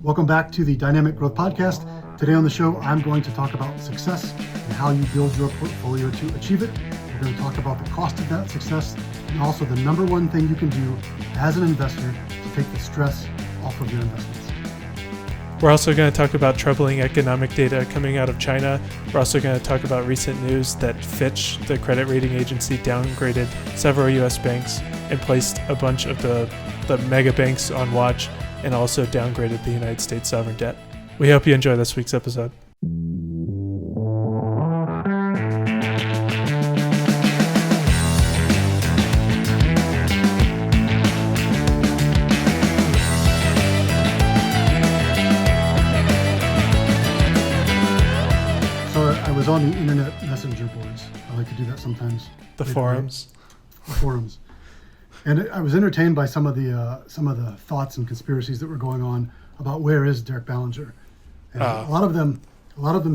Welcome back to the Dynamic Growth Podcast. Today on the show, I'm going to talk about success and how you build your portfolio to achieve it. We're going to talk about the cost of that success and also the number one thing you can do as an investor to take the stress off of your investments. We're also going to talk about troubling economic data coming out of China. We're also going to talk about recent news that Fitch, the credit rating agency, downgraded several U.S. banks and placed a bunch of the mega banks on watch and also downgraded the United States sovereign debt. We hope you enjoy this week's episode. I was on the internet messenger boards. I like to do that sometimes. The forums. And I was entertained by some of the thoughts and conspiracies that were going on about where is Derek Ballinger. And a lot of them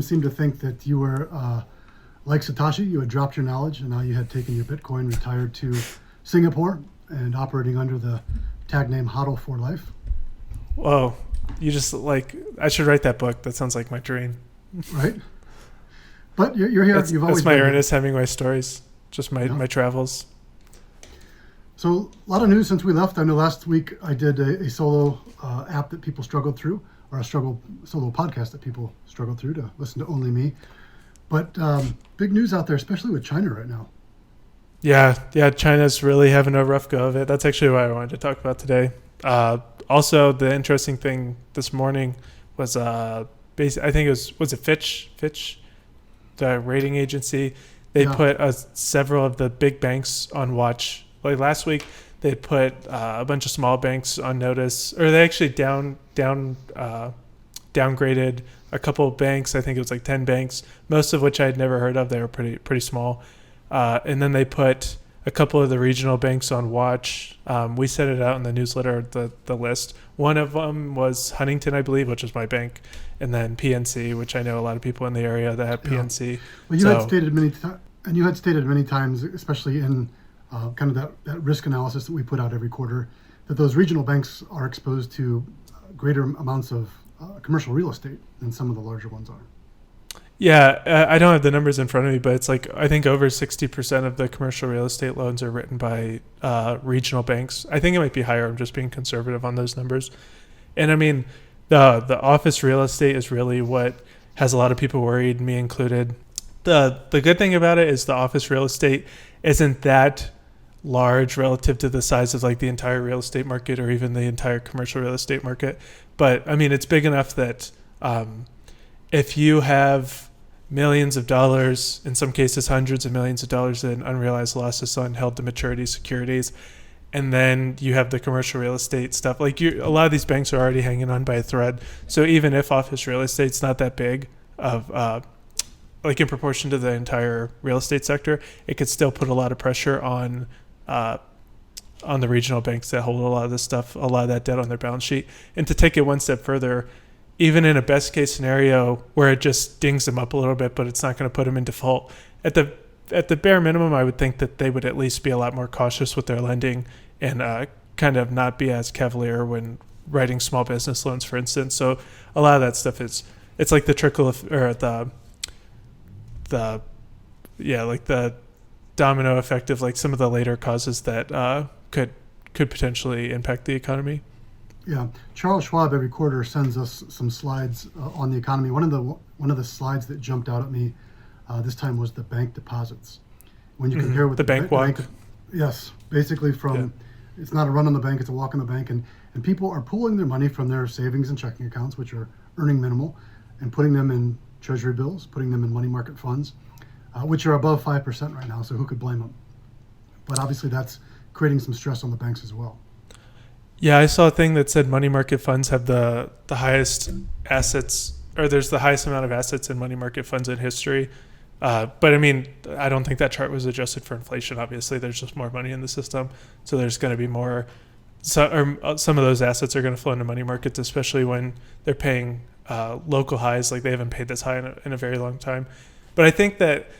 seemed to think that you were like Satoshi. You had dropped your knowledge and now you had taken your Bitcoin, retired to Singapore, and operating under the tag name HODL for life. Whoa, you just I should write that book. That sounds like my dream. Right. But you're here. You've always. That's my Ernest Hemingway stories. Just my travels. So a lot of news since we left. I know last week I did a solo app that people struggled through, or a solo podcast that people struggled through to listen to only me. But big news out there, especially with China right now. Yeah, China's really having a rough go of it. That's actually what I wanted to talk about today. Also, the interesting thing this morning was I think it was Fitch, the rating agency. They put several of the big banks on watch. Like last week, they put a bunch of small banks on notice, or they actually downgraded a couple of banks. I think it was like 10 banks, most of which I had never heard of. They were pretty small. And then they put a couple of the regional banks on watch. We set it out in the newsletter, the list. One of them was Huntington, I believe, which is my bank, and then PNC, which I know a lot of people in the area that have PNC. Well, you had stated many times, especially in kind of that risk analysis that we put out every quarter, that those regional banks are exposed to greater amounts of commercial real estate than some of the larger ones are. Yeah, I don't have the numbers in front of me, but it's I think over 60% of the commercial real estate loans are written by regional banks. I think it might be higher. I'm just being conservative on those numbers. And I mean, the office real estate is really what has a lot of people worried, me included. The good thing about it is the office real estate isn't that large relative to the size of the entire real estate market or even the entire commercial real estate market. But I mean, it's big enough that if you have millions of dollars, in some cases hundreds of millions of dollars in unrealized losses on held to maturity securities, and then you have the commercial real estate stuff, a lot of these banks are already hanging on by a thread. So even if office real estate's not that big of in proportion to the entire real estate sector, it could still put a lot of pressure on the regional banks that hold a lot of this stuff, a lot of that debt on their balance sheet. And to take it one step further, even in a best case scenario where it just dings them up a little bit, but it's not going to put them in default, at the bare minimum, I would think that they would at least be a lot more cautious with their lending and kind of not be as cavalier when writing small business loans, for instance. So a lot of that stuff it's like the trickle of, or the domino effect of some of the later causes that could potentially impact the economy. Yeah, Charles Schwab every quarter sends us some slides on the economy. One of the slides that jumped out at me this time was the bank deposits. When you compare with the bank walk. Yes, basically it's not a run on the bank, it's a walk on the bank, and people are pulling their money from their savings and checking accounts, which are earning minimal, and putting them in treasury bills, putting them in money market funds, which are above 5% right now. So who could blame them? But obviously that's creating some stress on the banks as well. Yeah, I saw a thing that said money market funds have the highest assets, or there's the highest amount of assets in money market funds in history. But I mean, I don't think that chart was adjusted for inflation. Obviously, there's just more money in the system. So there's going to be more, some of those assets are going to flow into money markets, especially when they're paying local highs. They haven't paid this high in a very long time. But I think that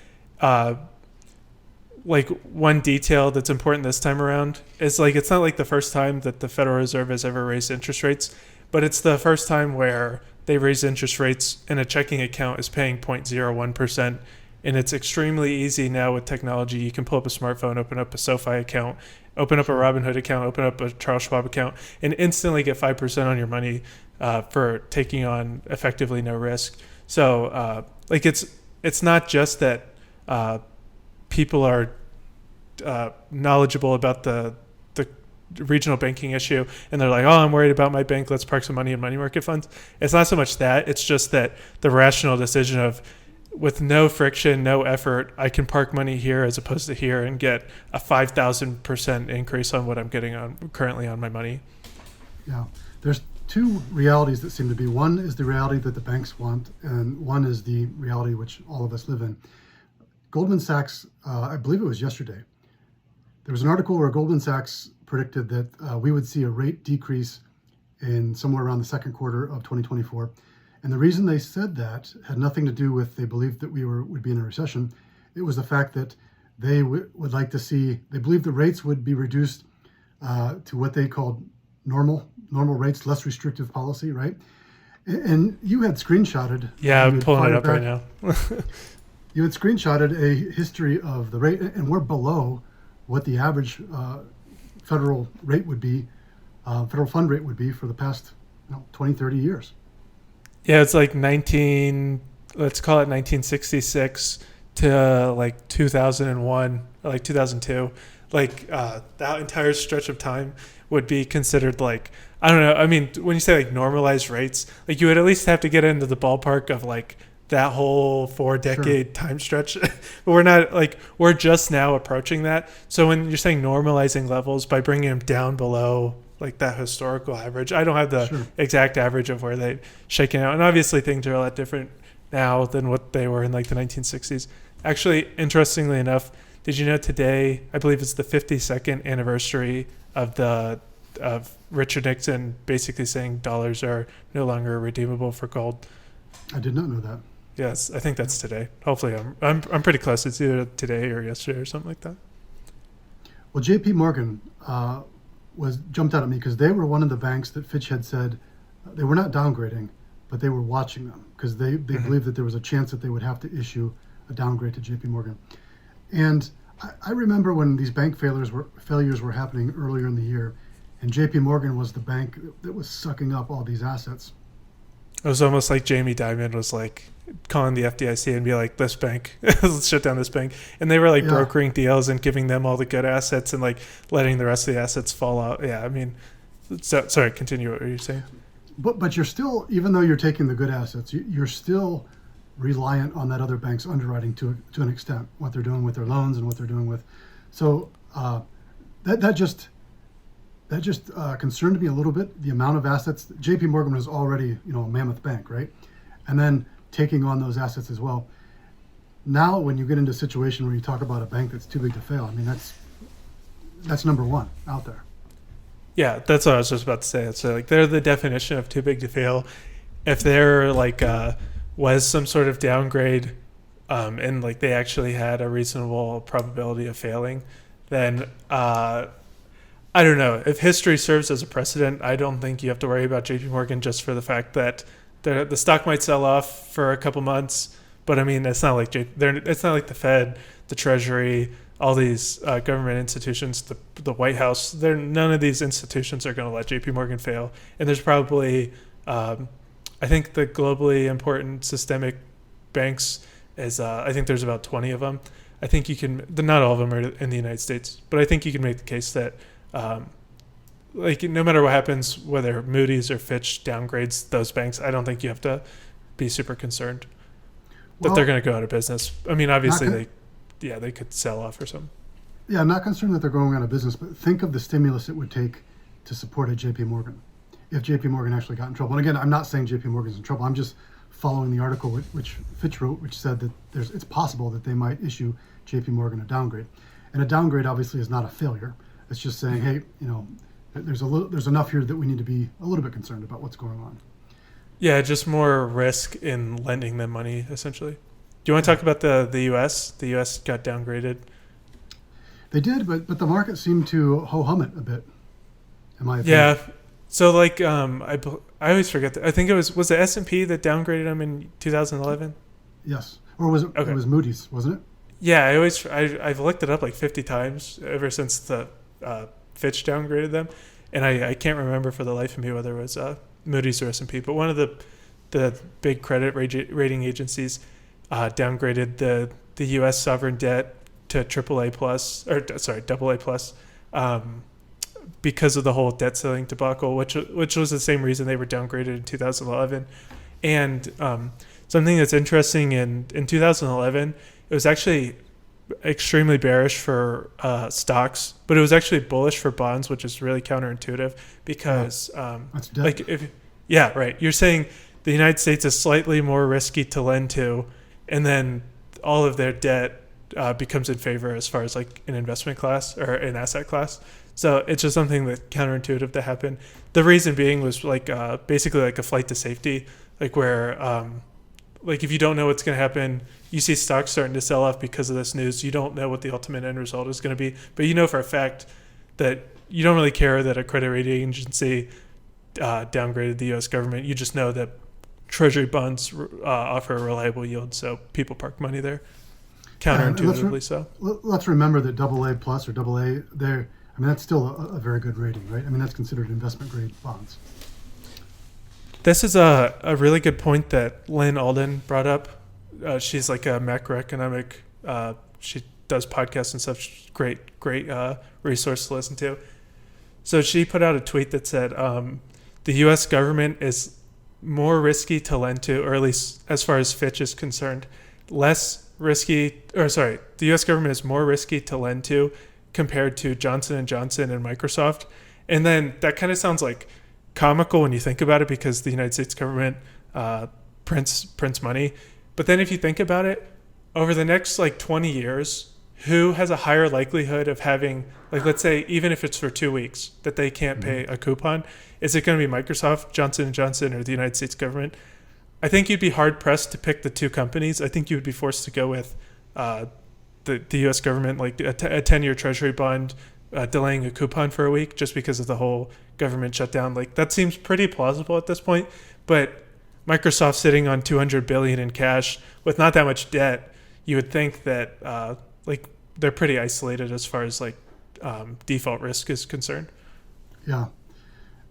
one detail that's important this time around is it's not the first time that the Federal Reserve has ever raised interest rates, but it's the first time where they raise interest rates and a checking account is paying 0.01%. And it's extremely easy now with technology. You can pull up a smartphone, open up a SoFi account, open up a Robinhood account, open up a Charles Schwab account, and instantly get 5% on your money for taking on effectively no risk. So it's not just that people are knowledgeable about the regional banking issue and they're like, oh, I'm worried about my bank, let's park some money in money market funds. It's not so much that, it's just that the rational decision of, with no friction, no effort, I can park money here as opposed to here and get a 5,000% increase on what I'm getting on currently on my money. Yeah, there's two realities that seem to be. One is the reality that the banks want, and one is the reality which all of us live in. Goldman Sachs, I believe it was yesterday, there was an article where Goldman Sachs predicted that we would see a rate decrease in somewhere around the second quarter of 2024. And the reason they said that had nothing to do with they believed that we would be in a recession. It was the fact that they would like to see, they believed the rates would be reduced to what they called normal rates, less restrictive policy, right? And you had screenshotted. Yeah, I'm pulling it up right now. You had screenshotted a history of the rate, and we're below what the average federal rate would be, federal fund rate would be for the past 20, 30 years. Yeah, it's like let's call it 1966 to like 2001, or like 2002. Like that entire stretch of time would be considered like, I don't know. I mean, when you say like normalized rates, like you would at least have to get into the ballpark of like that whole 4-decade time stretch. But we're not, like, we're just now approaching that. So when you're saying normalizing levels by bringing them down below like that historical average, I don't have the exact average of where they've shaken out. And obviously things are a lot different now than what they were in like the 1960s. Actually, interestingly enough, did you know today, I believe it's the 52nd anniversary of Richard Nixon basically saying dollars are no longer redeemable for gold? I did not know that. Yes, I think that's today. Hopefully, I'm pretty close. It's either today or yesterday or something like that. Well, J.P. Morgan jumped out at me because they were one of the banks that Fitch had said they were not downgrading, but they were watching them because they believed that there was a chance that they would have to issue a downgrade to J.P. Morgan. And I remember when these bank failures were happening earlier in the year, and J.P. Morgan was the bank that was sucking up all these assets. It was almost like Jamie Dimon was like calling the FDIC and be like, this bank, let's shut down this bank. And they were like brokering deals and giving them all the good assets and like letting the rest of the assets fall out. Yeah, I mean, sorry, continue. What were you saying? But you're still, even though you're taking the good assets, you're still reliant on that other bank's underwriting to an extent, what they're doing with their loans and what they're doing with. So that just concerned me a little bit, the amount of assets. J.P. Morgan was already, a mammoth bank, right? And then taking on those assets as well. Now, when you get into a situation where you talk about a bank that's too big to fail, I mean, that's number one out there. Yeah, that's what I was just about to say. So, like, they're the definition of too big to fail. If there, like, was some sort of downgrade and, like, they actually had a reasonable probability of failing, then I don't know. If history serves as a precedent, I don't think you have to worry about JP Morgan just for the fact that the stock might sell off for a couple months. But I mean, it's not like it's not like the Fed, the Treasury, all these government institutions, the White House. None of these institutions are going to let JP Morgan fail. And there's probably, I think the globally important systemic banks is, I think there's about 20 of them. I think you can, not all of them are in the United States, but I think you can make the case that like no matter what happens, whether Moody's or Fitch downgrades those banks, I don't think you have to be super concerned that they're going to go out of business. I mean, obviously they could sell off or something. Yeah, I'm not concerned that they're going out of business, but think of the stimulus it would take to support a JP Morgan if JP Morgan actually got in trouble. And again, I'm not saying JP Morgan's in trouble. I'm just following the article which Fitch wrote, which said that it's possible that they might issue JP Morgan a downgrade. And a downgrade obviously is not a failure. It's just saying, hey, there's enough here that we need to be a little bit concerned about what's going on. Yeah, just more risk in lending them money, essentially. Do you want to talk about the U.S.? The U.S. got downgraded. They did, but the market seemed to ho-hum it a bit, in my opinion. Yeah. So, like, I I always forget that. I think was the S&P that downgraded them in 2011. Yes, or was it? Okay. It was Moody's, wasn't it? Yeah, I've looked it up like 50 times ever since the Fitch downgraded them, and I can't remember for the life of me whether it was Moody's or S&P. But one of the big credit rating agencies downgraded the U.S. sovereign debt to AAA plus, or sorry, AA plus, because of the whole debt ceiling debacle, which was the same reason they were downgraded in 2011. And something that's interesting in 2011, it was actually extremely bearish for stocks, but it was actually bullish for bonds, which is really counterintuitive because That's debt. like right. You're saying the United States is slightly more risky to lend to, and then all of their debt becomes in favor as far as like an investment class or an asset class. So it's just something that counterintuitive to happen. The reason being was like basically like a flight to safety, like where like if you don't know what's going to happen, you see stocks starting to sell off because of this news. You don't know what the ultimate end result is going to be, but you know for a fact that you don't really care that a credit rating agency downgraded the U.S. government. You just know that Treasury bonds offer a reliable yield, so people park money there. Counterintuitively so. Let's remember that AA plus or AA, there. I mean, that's still a very good rating, right? I mean, that's considered investment grade bonds. This is a really good point that Lynn Alden brought up. She's like a macroeconomic. She does podcasts and such. Great resource to listen to. So she put out a tweet that said the U.S. government is more risky to lend to, or at least as far as Fitch is concerned, less risky. Or sorry, the U.S. government is more risky to lend to compared to Johnson & Johnson and Microsoft. And then that kind of sounds like comical when you think about it because the United States government prints money. But then if you think about it, over the next like 20 years, who has a higher likelihood of having, like, let's say, even if it's for 2 weeks, that they can't pay a coupon? Is it going to be Microsoft, Johnson & Johnson, or the United States government? I think you'd be hard-pressed to pick the two companies. I think you would be forced to go with the U.S. government, like a 10-year Treasury bond delaying a coupon for a week just because of the whole government shutdown. Like, that seems pretty plausible at this point. But Microsoft sitting on $200 billion in cash with not that much debt, you would think that like they're pretty isolated as far as like default risk is concerned. Yeah.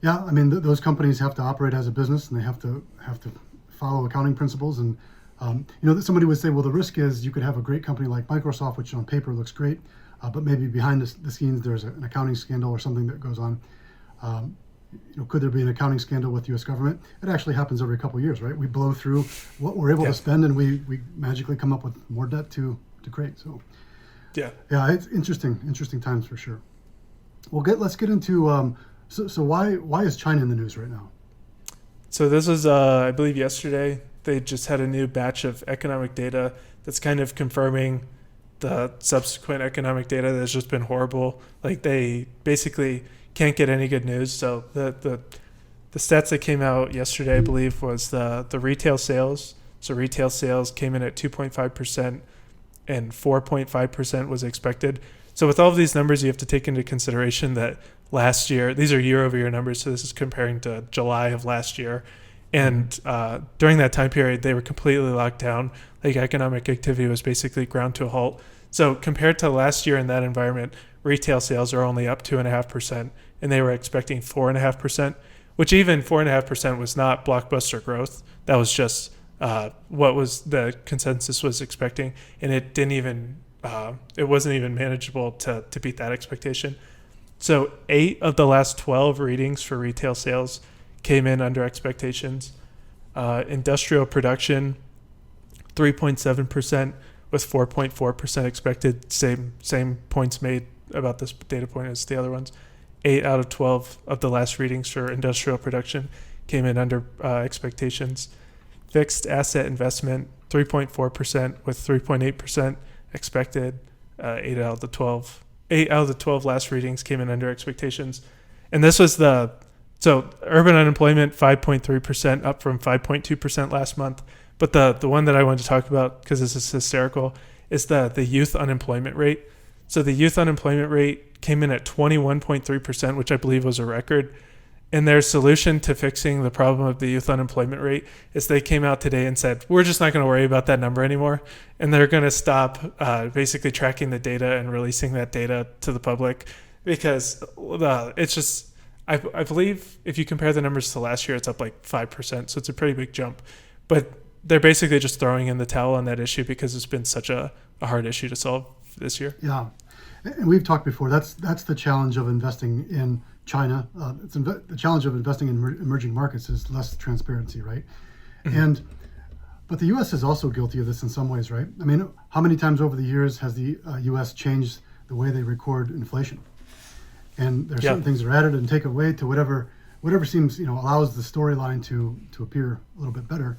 I mean, those companies have to operate as a business, and they have to follow accounting principles. And somebody would say, well, the risk is you could have a great company like Microsoft, which on paper looks great, but maybe behind the scenes there's an accounting scandal or something that goes on. Could there be an accounting scandal with U.S. government? It actually happens every couple of years, right? We blow through what we're able to spend, and we magically come up with more debt to create. So, yeah, it's interesting times for sure. Well, let's get into so why is China in the news right now? So this was I believe yesterday. They just had a new batch of economic data that's kind of confirming the subsequent economic data that's just been horrible. Like, they basically can't get any good news. So the stats that came out yesterday, I believe, was the retail sales. So retail sales came in at 2.5%, and 4.5% was expected. So with all of these numbers, you have to take into consideration that last year, these are year-over-year numbers, so this is comparing to July of last year. And during that time period, they were completely locked down. Like, economic activity was basically ground to a halt. So compared to last year in that environment, retail sales are only up 2.5%, and they were expecting 4.5%, which even 4.5% was not blockbuster growth. That was just what was the consensus was expecting, and it didn't even it wasn't even manageable to beat that expectation. So 8 of the last 12 readings for retail sales came in under expectations. Industrial production, 3.7% with 4.4% expected. Same points made about this data point as the other ones. 8 out of 12 of the last readings for industrial production came in under expectations. Fixed asset investment, 3.4% with 3.8% expected. 8 out of the 12 last readings came in under expectations. And this was so urban unemployment, 5.3%, up from 5.2% last month. But the one that I wanted to talk about, because this is hysterical, is the youth unemployment rate. So the youth unemployment rate came in at 21.3%, which I believe was a record. And their solution to fixing the problem of the youth unemployment rate is they came out today and said, we're just not going to worry about that number anymore. And they're going to stop basically tracking the data and releasing that data to the public because it's just, I believe if you compare the numbers to last year, it's up like 5%. So it's a pretty big jump. But they're basically just throwing in the towel on that issue because it's been such a hard issue to solve this year. Yeah. And we've talked before, that's the challenge of investing in China. The challenge of investing in emerging markets is less transparency, right? Mm-hmm. But the U.S. is also guilty of this in some ways, right? I mean, how many times over the years has the U.S. changed the way they record inflation? And there are certain things that are added and taken away to whatever seems, allows the storyline to appear a little bit better.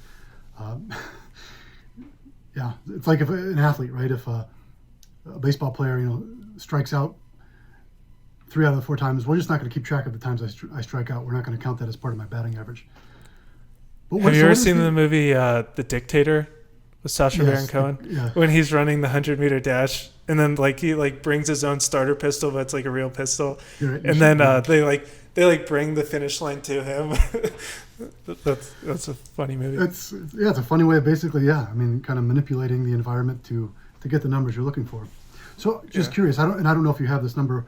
It's like if an athlete, right? If a baseball player, strikes out 3 out of the 4 times, we're just not going to keep track of the times I strike out. We're not going to count that as part of my batting average. But have you ever seen the movie The Dictator with Sacha Baron Cohen? Yeah. When he's running the 100-meter dash, and then he brings his own starter pistol, but it's like a real pistol, and then they bring the finish line to him. That's a funny movie. It's a funny way of basically, kind of manipulating the environment to get the numbers you're looking for. So just curious, I don't know if you have this number.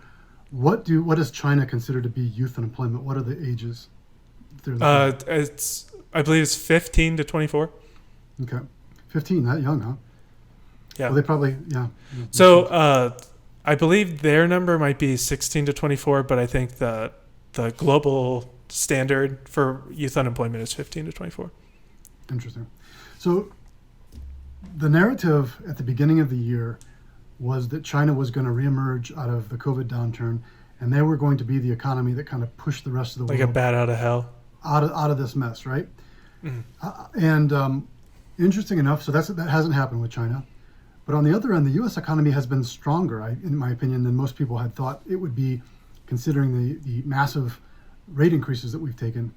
What does China consider to be youth unemployment? What are the ages? I believe it's 15 to 24. Okay, 15, that young, huh? Yeah. Well, they probably So I believe their number might be 16 to 24, but I think the global standard for youth unemployment is 15 to 24. Interesting. So the narrative at the beginning of the year was that China was going to reemerge out of the COVID downturn, and they were going to be the economy that kind of pushed the rest of the world like a bat out of hell, out of this mess, right? Mm-hmm. Interesting enough, so that hasn't happened with China. But on the other end, the U.S. economy has been stronger, in my opinion, than most people had thought it would be, considering the massive rate increases that we've taken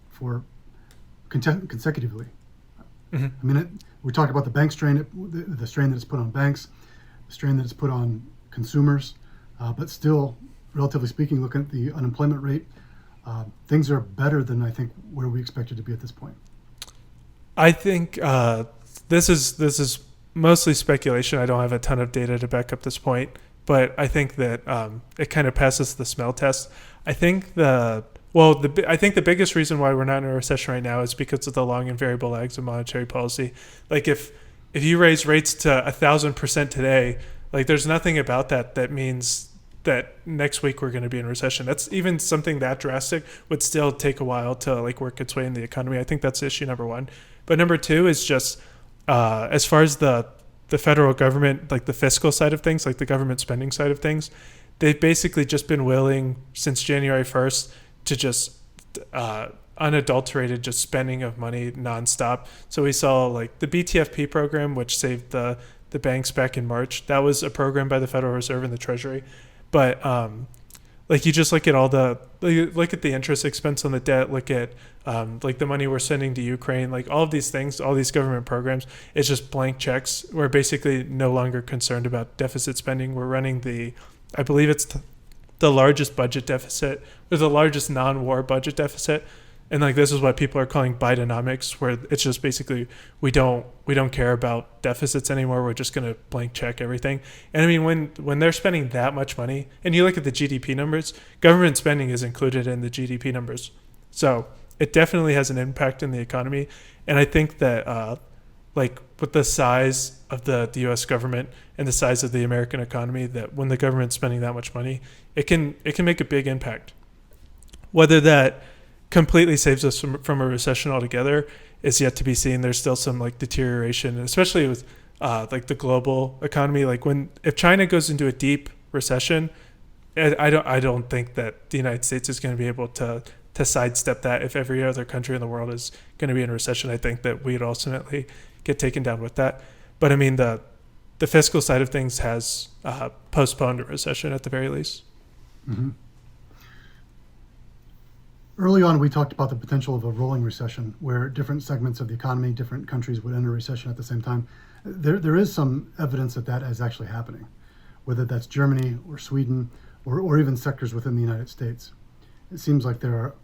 for consecutively. Mm-hmm. I mean, we talked about the bank strain, the strain that it's put on banks, the strain that it's put on consumers, but still, relatively speaking, looking at the unemployment rate, things are better than I think where we expected to be at this point. I think this is mostly speculation. I don't have a ton of data to back up this point, but I think that it kind of passes the smell test. I think the biggest reason why we're not in a recession right now is because of the long and variable lags of monetary policy. Like if you raise rates to 1,000% today, there's nothing about that means that next week we're going to be in recession. That's even something that drastic would still take a while to work its way in the economy. I think that's issue number one. But number two is just as far as the federal government, the fiscal side of things, the government spending side of things, they've basically just been willing since January 1st to just unadulterated just spending of money nonstop. So we saw the BTFP program, which saved the banks back in March. That was a program by the Federal Reserve and the Treasury. But you just look at look at the interest expense on the debt, look at the money we're sending to Ukraine, all of these things, all these government programs, it's just blank checks. We're basically no longer concerned about deficit spending. We're running I believe it's the largest budget deficit, or the largest non-war budget deficit. And this is what people are calling Bidenomics, where it's just basically we don't care about deficits anymore. We're just going to blank check everything. And I mean, when they're spending that much money, and you look at the GDP numbers, government spending is included in the GDP numbers. So it definitely has an impact in the economy. And I think that with the size of the U.S. government and the size of the American economy, that when the government's spending that much money, it can make a big impact. Whether that completely saves us from a recession altogether is yet to be seen. There's still some deterioration, especially with the global economy. If China goes into a deep recession, I don't think that the United States is going to be able to sidestep that. If every other country in the world is going to be in recession, I think that we'd ultimately get taken down with that. But I mean, the fiscal side of things has postponed a recession at the very least. Mm-hmm. Early on, we talked about the potential of a rolling recession where different segments of the economy, different countries would enter recession at the same time. There is some evidence that is actually happening, whether that's Germany or Sweden or even sectors within the United States. It seems like there are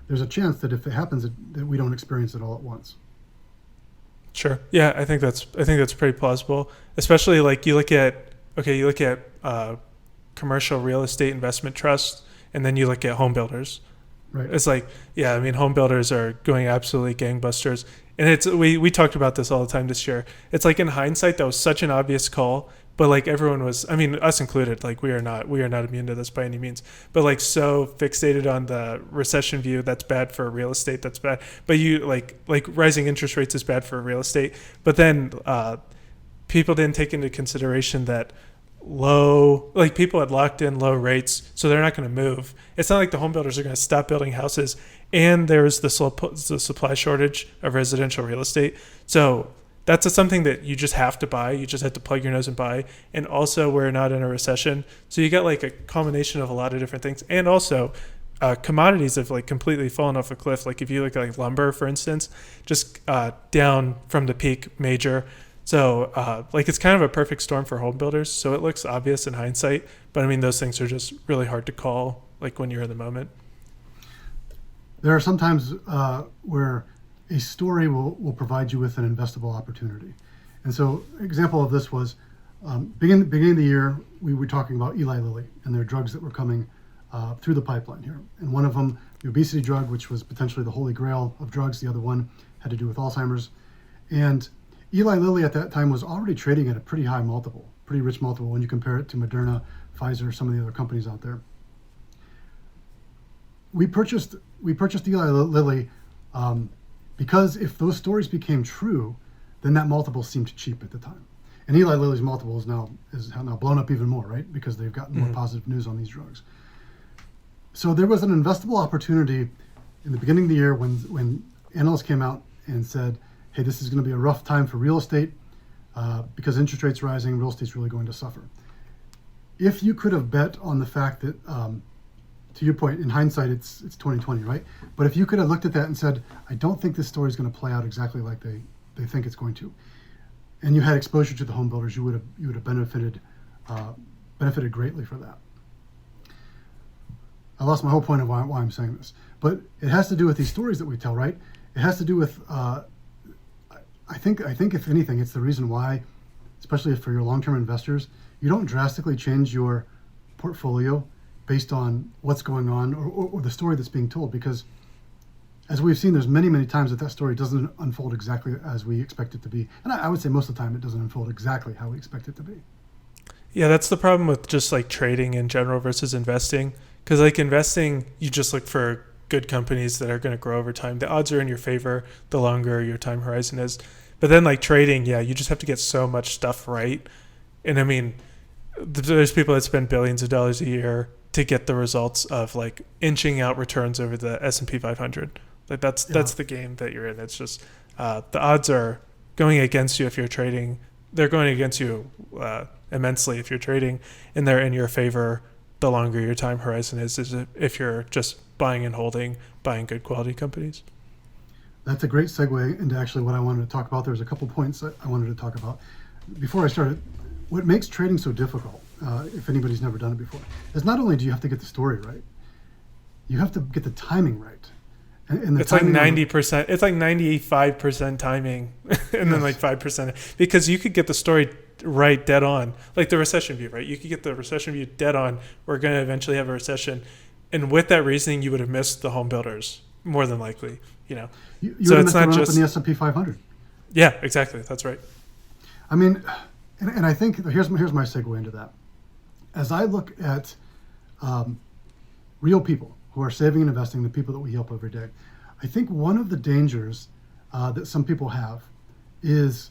there's a chance that if it happens, that we don't experience it all at once. Sure. Yeah, I think that's pretty plausible. Especially like you look at commercial real estate investment trusts, and then you look at home builders. Right. It's like, yeah, I mean, home builders are going absolutely gangbusters, and it's we talked about this all the time this year. It's like in hindsight, that was such an obvious call, but like everyone was, I mean, us included, like we are not immune to this by any means, but like so fixated on the recession view, that's bad for real estate, that's bad. But you like rising interest rates is bad for real estate, but then people didn't take into consideration that people had locked in low rates, so they're not going to move. It's not like the home builders are going to stop building houses, and there's the supply shortage of residential real estate. So that's something that you just have to buy. You just have to plug your nose and buy. And also, we're not in a recession, so you got like a combination of a lot of different things. And also, commodities have like completely fallen off a cliff. Like if you look at like lumber, for instance, just down from the peak major. So like it's kind of a perfect storm for home builders. So it looks obvious in hindsight, but I mean, those things are just really hard to call like when you're in the moment. There are some times where a story will provide you with an investable opportunity. And so example of this was beginning of the year, we were talking about Eli Lilly and their drugs that were coming through the pipeline here. And one of them, the obesity drug, which was potentially the holy grail of drugs. The other one had to do with Alzheimer's. And Eli Lilly at that time was already trading at a pretty high multiple, pretty rich multiple when you compare it to Moderna, Pfizer, some of the other companies out there. We purchased Eli Lilly because if those stories became true, then that multiple seemed cheap at the time. And Eli Lilly's multiple is now blown up even more, right? Because they've gotten more positive news on these drugs. So there was an investable opportunity in the beginning of the year when analysts came out and said, hey, this is going to be a rough time for real estate because interest rates rising, real estate's really going to suffer. If you could have bet on the fact that, to your point, in hindsight, it's 2020, right? But if you could have looked at that and said, I don't think this story is going to play out exactly like they think it's going to, and you had exposure to the home builders, you would have benefited greatly for that. I lost my whole point of why I'm saying this, but it has to do with these stories that we tell, right? It has to do with I think if anything, it's the reason why, especially for your long-term investors, you don't drastically change your portfolio based on what's going on or the story that's being told, because as we've seen, there's many times that story doesn't unfold exactly as we expect it to be. And I would say most of the time it doesn't unfold exactly how we expect it to be. Yeah, that's the problem with just like trading in general versus investing. Because like investing, you just look for good companies that are going to grow over time. The odds are in your favor the longer your time horizon is. But then like trading, yeah, you just have to get so much stuff right. And I mean, there's people that spend billions of dollars a year to get the results of like inching out returns over the S&P 500. Like that's the game that you're in. It's just the odds are going against you if you're trading. They're going against you immensely if you're trading, and they're in your favor the longer your time horizon is if you're just buying and holding, buying good quality companies. That's a great segue into actually what I wanted to talk about. There's a couple points that I wanted to talk about. Before I started, what makes trading so difficult, if anybody's never done it before, is not only do you have to get the story right, you have to get the timing right. And it's like 90%, it's like 95% timing and then like 5%, because you could get the story right dead on, like the recession view, right? You could get the recession view dead on. We're going to eventually have a recession. And with that reasoning, you would have missed the home builders more than likely, you know. You so it's not just in the S&P 500. Yeah, exactly. That's right. I mean, and I think here's my segue into that. As I look at real people who are saving and investing, the people that we help every day, I think one of the dangers that some people have is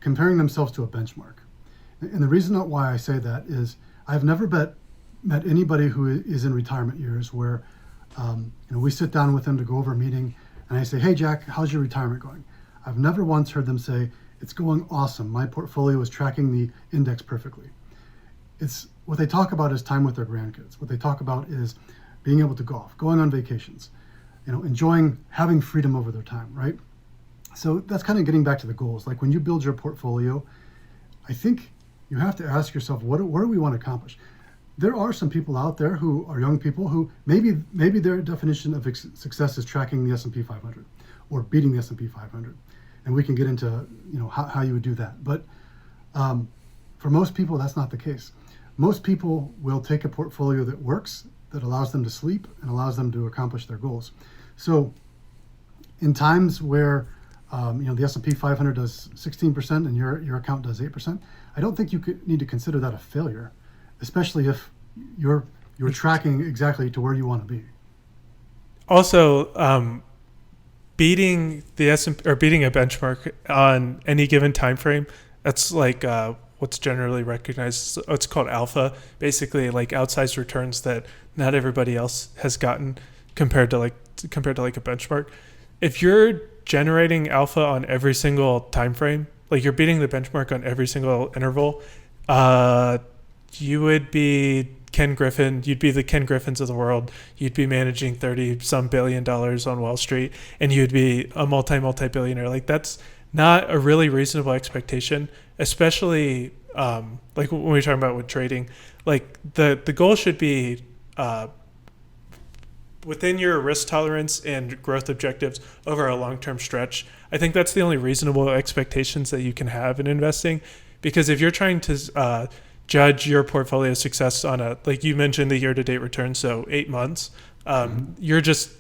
comparing themselves to a benchmark. And the reason why I say that is I've never met anybody who is in retirement years where we sit down with them to go over a meeting and I say, hey, Jack, how's your retirement going? I've never once heard them say, it's going awesome. My portfolio is tracking the index perfectly. It's what they talk about is time with their grandkids. What they talk about is being able to golf, going on vacations, enjoying having freedom over their time, right? So that's kind of getting back to the goals. Like when you build your portfolio, I think you have to ask yourself, what do we want to accomplish? there are some people out there who are young people who maybe their definition of success is tracking the S&P 500 or beating the S&P 500, and we can get into how you would do that. But for most people, that's not the case. Most people will take a portfolio that works, that allows them to sleep and allows them to accomplish their goals. So in times where the S&P 500 does 16% and your account does 8%, I don't think you need to consider that a failure, especially if you're tracking exactly to where you want to be. Also, beating the S&P or beating a benchmark on any given time frame, that's like what's generally recognized. It's called alpha, basically like outsized returns that not everybody else has gotten compared to like a benchmark. If you're generating alpha on every single time frame, like you're beating the benchmark on every single interval, you would be Ken Griffin. You'd be the Ken Griffins of the world. You'd be managing $30-some billion on Wall Street, and you'd be a multi-billionaire. Like that's not a really reasonable expectation, especially like when we're talking about with trading. Like the goal should be within your risk tolerance and growth objectives over a long-term stretch. I think that's the only reasonable expectations that you can have in investing, because if you're trying to judge your portfolio success on like you mentioned, the year-to-date return, so 8 months, you're just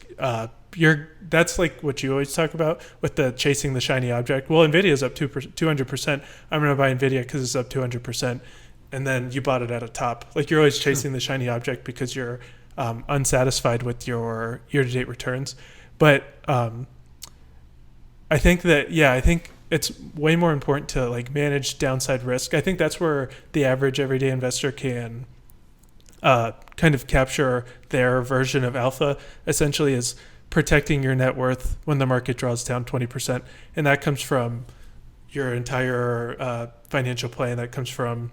that's like what you always talk about with the chasing the shiny object. Well, Nvidia's up 200%. I'm going to buy Nvidia because it's up 200%, and then you bought it at a top. Like you're always chasing the shiny object because you're unsatisfied with your year-to-date returns. But I think it's way more important to like manage downside risk. I think that's where the average everyday investor can kind of capture their version of alpha, essentially is protecting your net worth when the market draws down 20%. And that comes from your entire financial plan. That comes from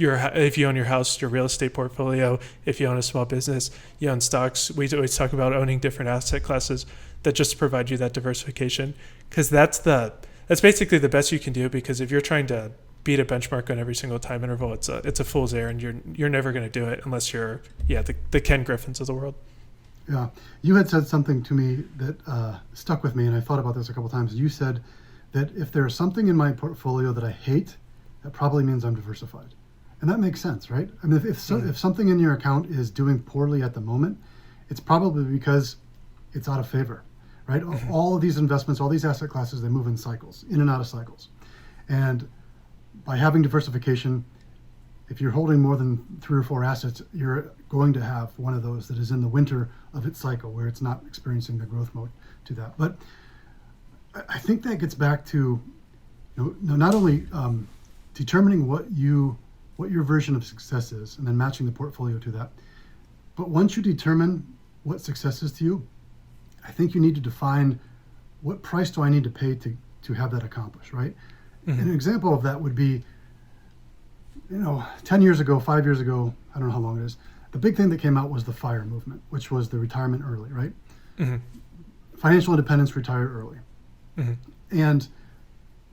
if you own your house, your real estate portfolio, if you own a small business, you own stocks. We always talk about owning different asset classes that just provide you that diversification, because that's basically the best you can do. Because if you're trying to beat a benchmark on every single time interval, it's a fool's errand. You're never going to do it unless you're the Ken Griffins of the world. Yeah, you had said something to me that stuck with me, and I thought about this a couple times. You said that if there's something in my portfolio that I hate, that probably means I'm diversified. And that makes sense, right? I mean, if something in your account is doing poorly at the moment, it's probably because it's out of favor, right? Mm-hmm. All of these investments, all these asset classes, they move in cycles, in and out of cycles. And by having diversification, if you're holding more than 3 or 4 assets, you're going to have one of those that is in the winter of its cycle where it's not experiencing the growth mode to that. But I think that gets back to not only determining what your version of success is and then matching the portfolio to that, but once you determine what success is to you, I think you need to define what price do I need to pay to have that accomplished, right? Mm-hmm. An example of that would be 10 years ago, 5 years ago, I don't know how long it is, the big thing that came out was the FIRE movement, which was the retirement early, right? Mm-hmm. Financial independence, retire early. Mm-hmm. And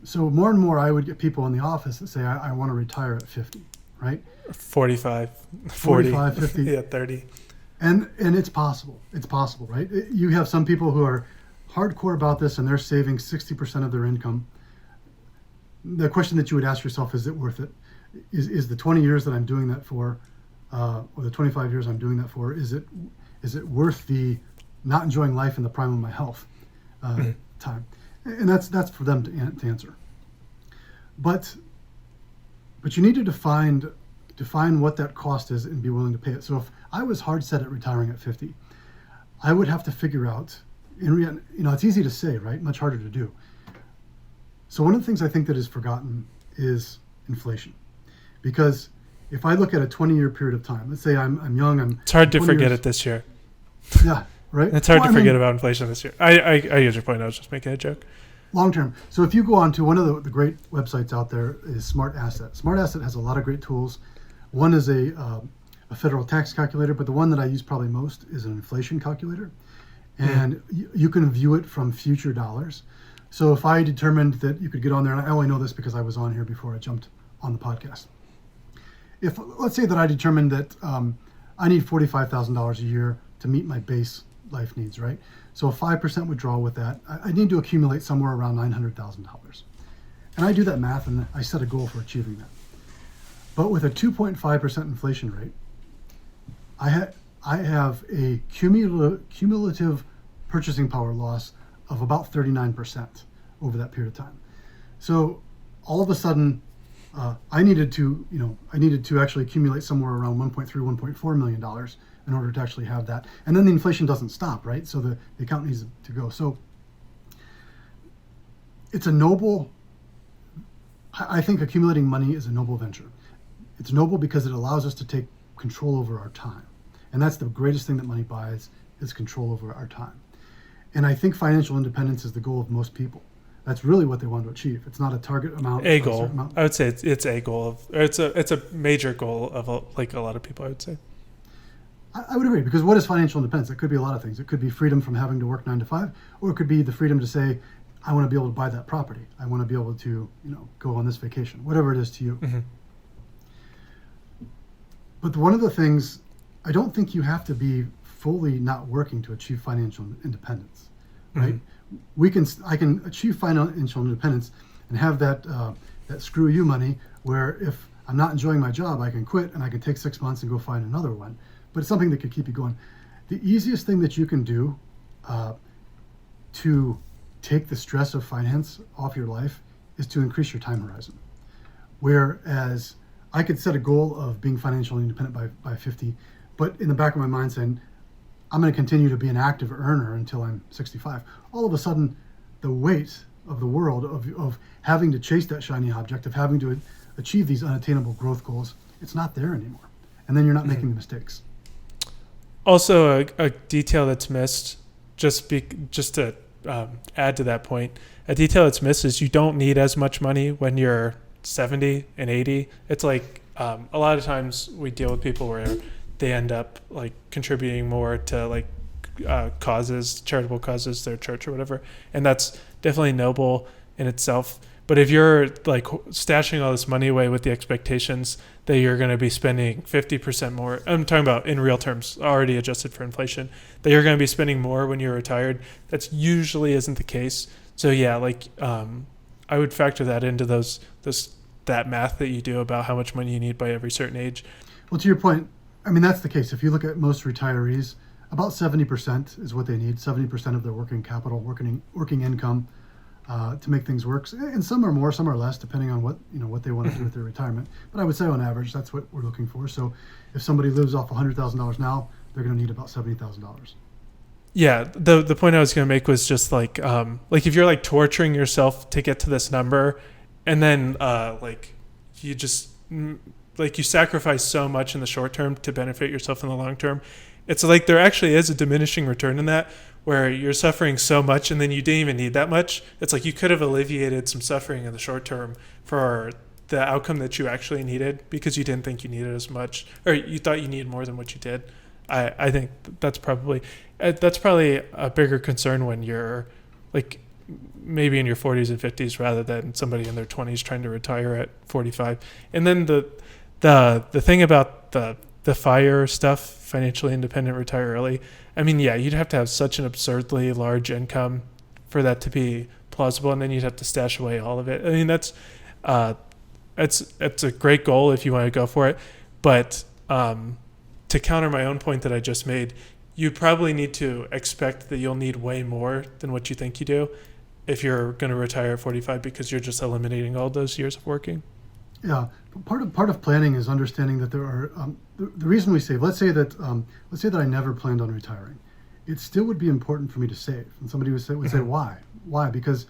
so more and more I would get people in the office that say, I want to retire at 50, right? 45, 40, 45, 50. Yeah, 30. And it's possible. It's possible, right? You have some people who are hardcore about this and they're saving 60% of their income. The question that you would ask yourself, is it worth it? Is the 20 years that I'm doing that for, or the 25 years I'm doing that for, is it worth the not enjoying life in the prime of my health time? And that's for them to answer. But you need to define what that cost is and be willing to pay it. So if I was hard set at retiring at 50, I would have to figure out, it's easy to say, right? Much harder to do. So one of the things I think that is forgotten is inflation. Because if I look at a 20-year period of time, let's say I'm young, it's hard to forget it this year. Yeah, right? It's hard to forget about inflation this year. I get your point. I was just making a joke. Long term. So if you go on to one of the great websites out there is Smart Asset. Smart Asset has a lot of great tools. One is a federal tax calculator, but the one that I use probably most is an inflation calculator. And you can view it from future dollars. So if I determined that you could get on there, and I only know this because I was on here before I jumped on the podcast. if let's say that I determined that I need $45,000 a year to meet my base life needs, right? So a 5% withdrawal with that, I need to accumulate somewhere around $900,000. And I do that math and I set a goal for achieving that. But with a 2.5% inflation rate, I have a cumulative purchasing power loss of about 39% over that period of time. So all of a sudden, I needed to actually accumulate somewhere around $1.4 million in order to actually have that. And then the inflation doesn't stop, right? So the account needs to go. So it's a noble, I think accumulating money is a noble venture. It's noble because it allows us to take control over our time. And that's the greatest thing that money buys, is control over our time. And I think financial independence is the goal of most people. That's really what they want to achieve. It's not a target amount. A goal. I would say it's a goal it's a major goal of a lot of people, I would say. I would agree, because what is financial independence? It could be a lot of things. It could be freedom from having to work 9 to 5, or it could be the freedom to say, I want to be able to buy that property. I want to be able to, go on this vacation, whatever it is to you. Mm-hmm. But one of the things, I don't think you have to be fully not working to achieve financial independence, right? Mm-hmm. I can achieve financial independence and have that screw you money, where if I'm not enjoying my job, I can quit and I can take 6 months and go find another one. But it's something that could keep you going. The easiest thing that you can do to take the stress of finance off your life is to increase your time horizon. Whereas I could set a goal of being financially independent by 50, but in the back of my mind saying, I'm going to continue to be an active earner until I'm 65. All of a sudden, the weight of the world of having to chase that shiny object, of having to achieve these unattainable growth goals, it's not there anymore. And then you're not making the mistakes. Also, a detail that's missed, just to add to that point, a detail that's missed is you don't need as much money when you're 70 and 80. It's like a lot of times we deal with people where they end up like contributing more to like causes, charitable causes, their church or whatever, and that's definitely noble in itself. But if you're like stashing all this money away with the expectations that you're going to be spending 50% more, I'm talking about in real terms, already adjusted for inflation, that you're going to be spending more when you're retired, that's usually isn't the case. So yeah, like I would factor that into that math that you do about how much money you need by every certain age. Well, to your point, I mean, that's the case. If you look at most retirees, about 70% is what they need, 70% of their working capital, working income to make things work. And some are more, some are less, depending on what they want to do with their retirement. But I would say on average, that's what we're looking for. So if somebody lives off $100,000 now, they're going to need about $70,000. Yeah, the point I was going to make was just like if you're like torturing yourself to get to this number, and then you sacrifice so much in the short term to benefit yourself in the long term. It's like there actually is a diminishing return in that, where you're suffering so much and then you didn't even need that much. It's like you could have alleviated some suffering in the short term for the outcome that you actually needed, because you didn't think you needed as much, or you thought you needed more than what you did. I think that's probably a bigger concern when you're like maybe in your 40s and 50s rather than somebody in their 20s trying to retire at 45. And then the thing about the FIRE stuff, financially independent, retire early, I mean, yeah, you'd have to have such an absurdly large income for that to be plausible, and then you'd have to stash away all of it. I mean, that's it's a great goal if you want to go for it, but to counter my own point that I just made, you probably need to expect that you'll need way more than what you think you do if you're going to retire at 45, because you're just eliminating all those years of working. Yeah, part of planning is understanding that there are the reason we save. Let's say that I never planned on retiring. It still would be important for me to save. And somebody would say why? Why? Because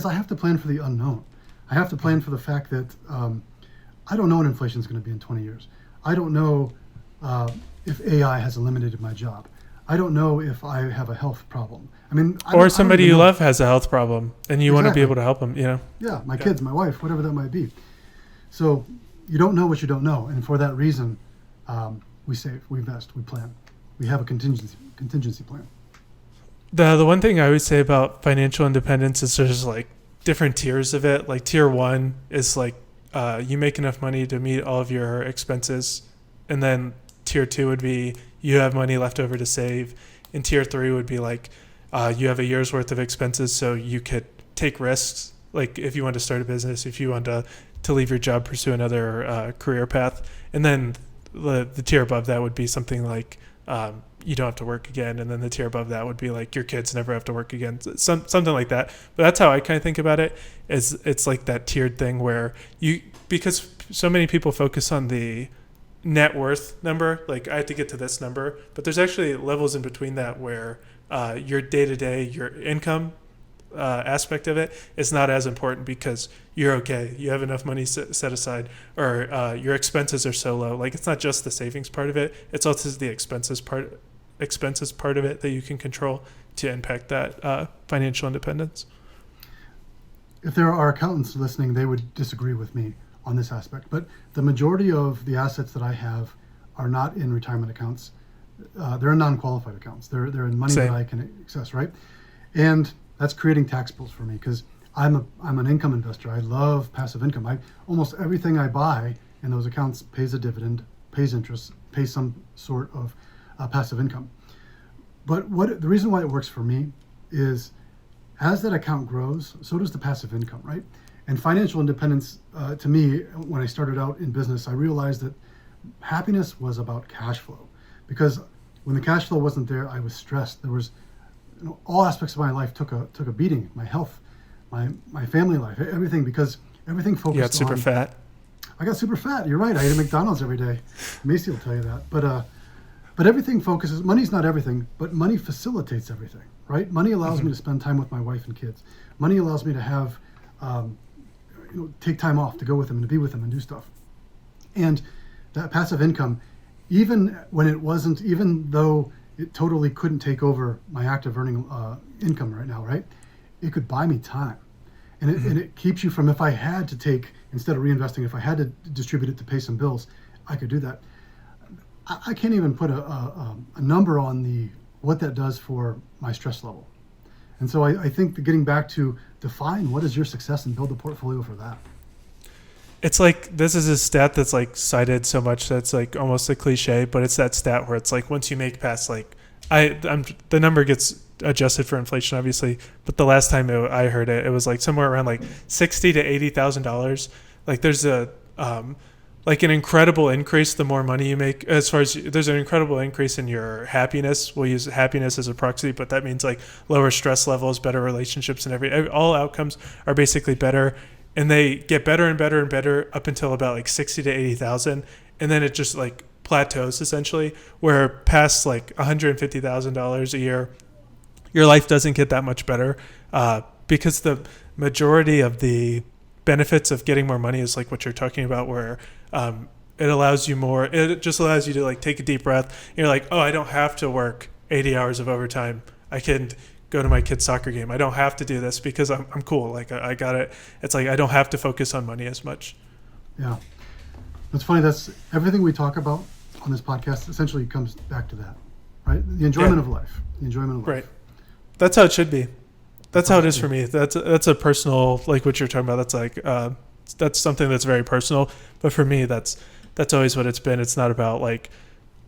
I have to plan for the unknown. I have to plan for the fact that I don't know what inflation is going to be in 20 years. I don't know if AI has eliminated my job. I don't know if I have a health problem. I mean, or somebody you love has a health problem and you want to be able to help them. Yeah, my kids, my wife, whatever that might be. So you don't know what you don't know, and for that reason, we save, we invest, we plan, we have a contingency plan. The one thing I would say about financial independence is there's like different tiers of it. Like tier 1 is like you make enough money to meet all of your expenses, and then tier 2 would be you have money left over to save, and tier 3 would be like you have a year's worth of expenses, so you could take risks. Like if you want to start a business, if you want to leave your job, pursue another career path, and then the tier above that would be something like you don't have to work again, and then the tier above that would be like your kids never have to work again, something like that. But that's how I kind of think about it. Is it's like that tiered thing where because so many people focus on the net worth number, like I have to get to this number, but there's actually levels in between that where your day-to-day, your income aspect of it is not as important because you're okay. You have enough money set aside, or your expenses are so low. Like it's not just the savings part of it; it's also the expenses part of it that you can control to impact that financial independence. If there are accountants listening, they would disagree with me on this aspect. But the majority of the assets that I have are not in retirement accounts. They're in non-qualified accounts. They're in money Same. that I can access, right? And that's creating tax bills for me because I'm an income investor. I love passive income. Almost everything I buy in those accounts pays a dividend, pays interest, pays some sort of passive income. But the reason why it works for me is as that account grows, so does the passive income, right? And financial independence, to me, when I started out in business, I realized that happiness was about cash flow. Because when the cash flow wasn't there, I was stressed. There was, all aspects of my life took a beating. My health, my family life, everything, because everything focused on. You got super fat. I got super fat. You're right. I ate at McDonald's every day. Macy will tell you that. But everything focuses. Money's not everything, but money facilitates everything, right? Money allows me to spend time with my wife and kids. Money allows me to have, take time off to go with them and to be with them and do stuff. And that passive income, even though it totally couldn't take over my active earning income right now, right? It could buy me time. And it keeps you from, if I had to take, instead of reinvesting, if I had to distribute it to pay some bills, I could do that. I can't even put a number on what that does for my stress level. And so I think that getting back to define what is your success and build a portfolio for that. It's like, this is a stat that's like cited so much that's like almost a cliche, but it's that stat where it's like once you make past like, the number gets adjusted for inflation obviously, but the last time I heard it was like somewhere around like $60,000 to $80,000. Like there's like an incredible increase the more money you make, as far as there's an incredible increase in your happiness. We'll use happiness as a proxy, but that means like lower stress levels, better relationships, and all outcomes are basically better. And they get better and better and better up until about like 60 to 80,000. And then it just like plateaus essentially, where past like $150,000 a year, your life doesn't get that much better because the majority of the benefits of getting more money is like what you're talking about, where it allows you more. It just allows you to like take a deep breath. And you're like, oh, I don't have to work 80 hours of overtime. I can go to my kid's soccer game. I don't have to do this because I'm cool. Like I got it. It's like I don't have to focus on money as much. Yeah. It's funny. That's everything we talk about on this podcast essentially comes back to that, right? The enjoyment of life. The enjoyment of life. Right. That's how it should be. That's how it is for me. That's a personal, like what you're talking about. That's like that's something that's very personal. But for me, that's always what it's been. It's not about like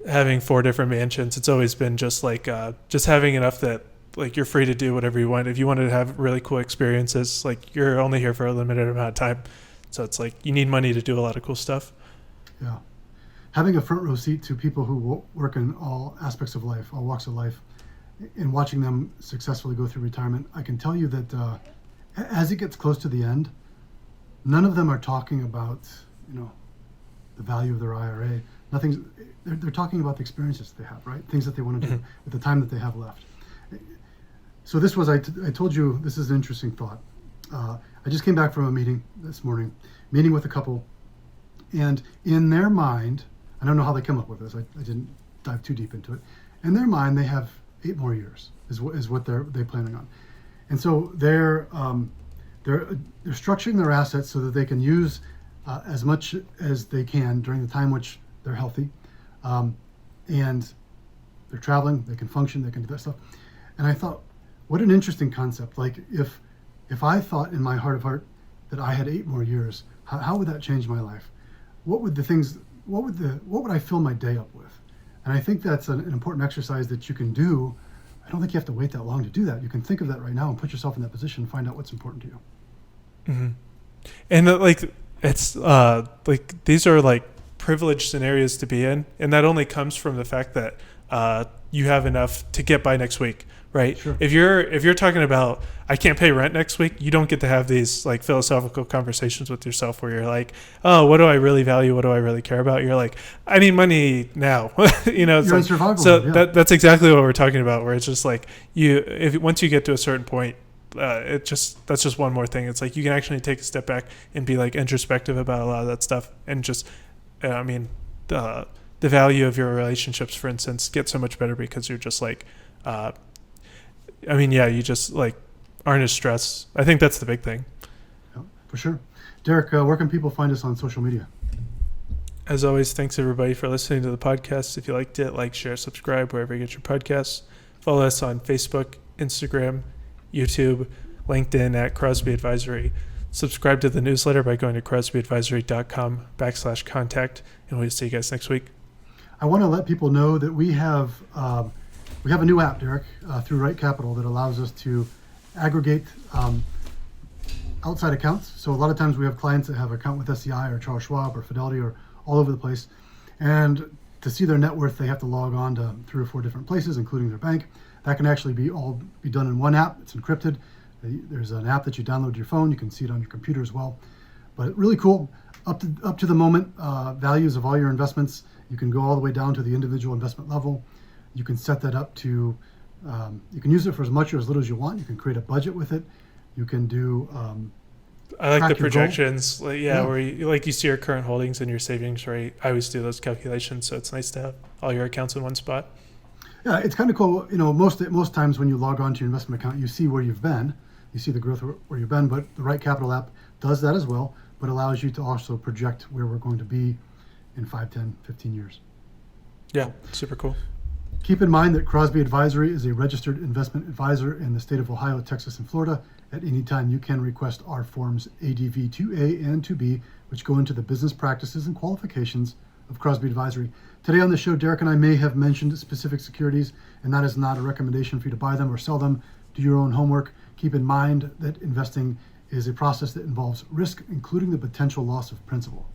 having 4 different mansions. It's always been just like just having enough that like you're free to do whatever you want. If you wanted to have really cool experiences, like you're only here for a limited amount of time. So it's like you need money to do a lot of cool stuff. Yeah. Having a front row seat to people who work in all aspects of life, all walks of life, and watching them successfully go through retirement, I can tell you that as it gets close to the end, none of them are talking about, the value of their IRA. They're talking about the experiences they have, right? Things that they want to do with the time that they have left. So this was, I told you, this is an interesting thought. I just came back from a meeting this morning, meeting with a couple, and in their mind, I don't know how they come up with this. I didn't dive too deep into it. In their mind, they have 8 more years is what they're planning on, and so they're structuring their assets so that they can use as much as they can during the time which they're healthy, and they're traveling. They can function. They can do that stuff. And I thought, what an interesting concept. Like if I thought in my heart of heart that I had 8 more years, How would that change my life? What would I fill my day up with? And I think that's an important exercise that you can do. I don't think you have to wait that long to do that. You can think of that right now and put yourself in that position and find out what's important to you. Mm-hmm. And like it's like these are like privileged scenarios to be in, and that only comes from the fact that you have enough to get by next week, right? Sure. If you're talking about I can't pay rent next week, you don't get to have these like philosophical conversations with yourself where you're like, oh, what do I really value? What do I really care about? You're like, I need money now. You know, it's You're like, in survival so mode, yeah. that's exactly what we're talking about. Where it's just like once you get to a certain point. That's just one more thing. It's like you can actually take a step back and be like introspective about a lot of that stuff, and just, the value of your relationships, for instance, get so much better because you're just like, you just like aren't as stressed. I think that's the big thing. Yeah, for sure. Derek, where can people find us on social media? As always, thanks everybody for listening to the podcast. If you liked it, like, share, subscribe wherever you get your podcasts. Follow us on Facebook, Instagram, YouTube, LinkedIn at Crosby Advisory. Subscribe to the newsletter by going to crosbyadvisory.com/contact, and we'll see you guys next week. I want to let people know that we have a new app, Derek, through Right Capital that allows us to aggregate outside accounts. So a lot of times we have clients that have an account with SEI or Charles Schwab or Fidelity or all over the place, and to see their net worth, they have to log on to 3 or 4 different places, including their bank. That can actually be done in one app. It's encrypted. There's an app that you download to your phone. You can see it on your computer as well. But really cool. Up to the moment values of all your investments. You can go all the way down to the individual investment level. You can set that up to. You can use it for as much or as little as you want. You can create a budget with it. You can do. I like the projections. Where you see your current holdings and your savings rate. I always do those calculations, so it's nice to have all your accounts in one spot. Yeah, it's kind of cool. You know, most times when you log on to your investment account, you see where you've been. You see the growth where you've been, but the Right Capital app does that as well, but allows you to also project where we're going to be in 5, 10, 15 years. Yeah, super cool. Keep in mind that Crosby Advisory is a registered investment advisor in the state of Ohio, Texas, and Florida. At any time, you can request our forms ADV 2A and 2B, which go into the business practices and qualifications of Crosby Advisory. Today on the show, Derek and I may have mentioned specific securities, and that is not a recommendation for you to buy them or sell them. Do your own homework. Keep in mind that investing is a process that involves risk, including the potential loss of principal.